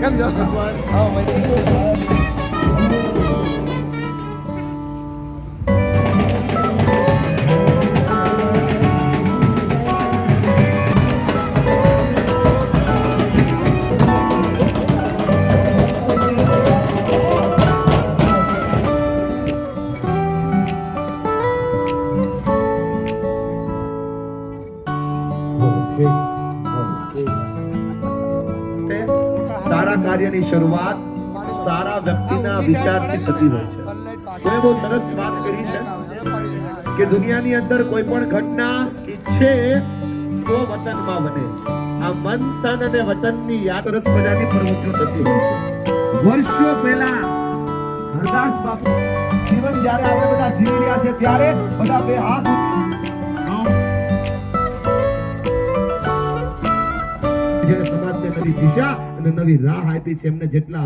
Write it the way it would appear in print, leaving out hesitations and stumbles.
કેમ છો? હા મજા. સારા કાર્યની શરૂઆત સારા વ્યક્તિના વિચારથી થતી હોય છે. કોઈ બહુ સરસ વાત કરી છે કે દુનિયાની અંદર કોઈ પણ ઘટના ઈચ્છે તો વતનમાં બને. આ મન તન અને વતનની યાદ રસ મજાની પ્રવૃત્તિઓ થતી હોય છે. વર્ષો પહેલા હરદાસ બાપુ જીવન જ્યારે આપણે બધા જીવી રહ્યા છે ત્યારે બધા બે હાથ જેને સમાજને નવી દિશા અને નવી રાહ આપી છે એમને જેટલા